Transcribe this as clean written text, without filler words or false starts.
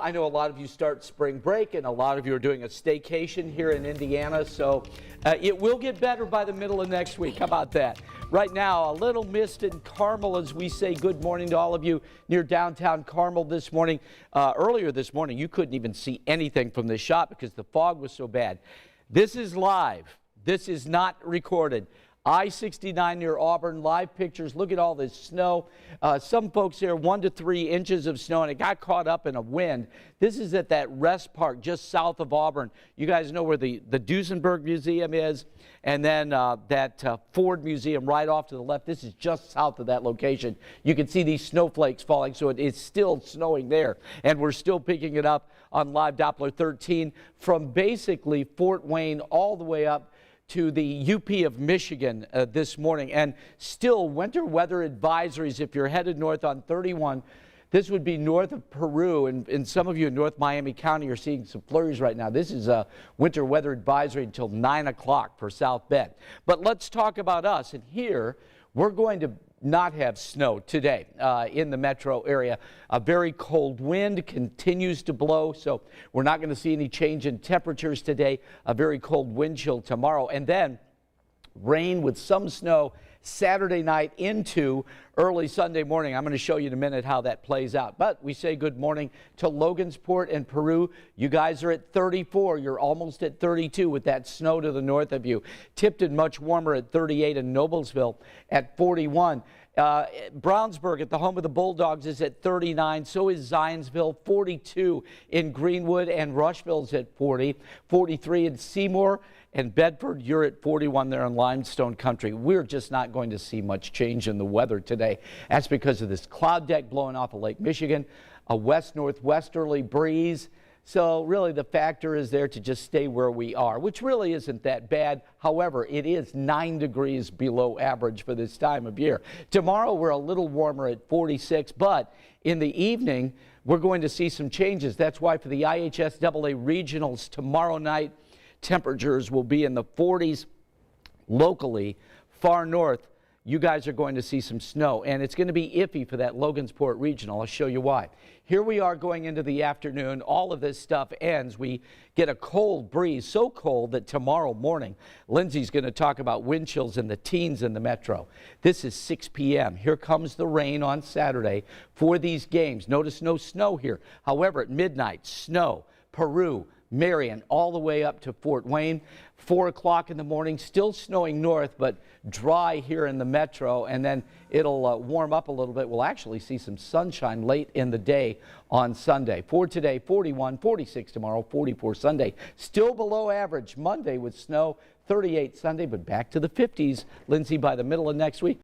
I know a lot of you start spring break and a lot of you are doing a staycation here in Indiana, so it will get better by the middle of next week. How about that? Right now, a little mist in Carmel as we say good morning to all of you near downtown Carmel this morning. Earlier this morning, you couldn't even see anything from this shot because the fog was so bad. This is live. This is not recorded. I-69 near Auburn, live pictures. Look at all this snow. Some folks there, 1 to 3 inches of snow, and it got caught up in a wind. This is at that rest park just south of Auburn. You guys know where the Duesenberg Museum is, and then that Ford Museum right off to the left. This is just south of that location. You can see these snowflakes falling, so it is still snowing there, and we're still picking it up on live Doppler 13 from basically Fort Wayne all the way up to the UP of Michigan this morning, and still winter weather advisories if you're headed north on 31. This would be north of Peru, and some of you in North Miami County are seeing some flurries right now. This is a winter weather advisory until 9 o'clock for South Bend. But let's talk about us, and here we're going to not have snow today in the metro area. A very cold wind continues to blow, so we're not going to see any change in temperatures today. A very cold wind chill tomorrow, and then rain with some snow Saturday night into early Sunday morning. I'm going to show you in a minute how that plays out. But we say good morning to Logansport and Peru. You guys are at 34. You're almost at 32 with that snow to the north of you. Tipton much warmer at 38 and Noblesville at 41. Brownsburg at the home of the Bulldogs is at 39. So is Zionsville, 42 in Greenwood, and Rushville's at 40. 43 in Seymour. And Bedford, you're at 41 there in Limestone Country. We're just not going to see much change in the weather today. That's because of this cloud deck blowing off of Lake Michigan, a west-northwesterly breeze. So really the factor is there to just stay where we are, which really isn't that bad. However, it is 9 degrees below average for this time of year. Tomorrow we're a little warmer at 46, but in the evening we're going to see some changes. That's why for the IHSAA regionals tomorrow night, temperatures will be in the 40s locally. Far north, you guys are going to see some snow, and it's going to be iffy for that Logansport regional. I'll show you why. Here we are going into the afternoon. All of this stuff ends. We get a cold breeze, so cold that tomorrow morning, Lindsay's going to talk about wind chills in the teens in the metro. This is 6 p.m. Here comes the rain on Saturday for these games. Notice no snow here. However, at midnight, snow, Peru, Marion, all the way up to Fort Wayne. 4 o'clock in the morning, still snowing north, but dry here in the metro, and then it'll warm up a little bit. We'll actually see some sunshine late in the day on Sunday. For today, 41, 46 tomorrow, 44 Sunday. Still below average Monday with snow, 38 Sunday, but back to the 50s, Lindsay, by the middle of next week.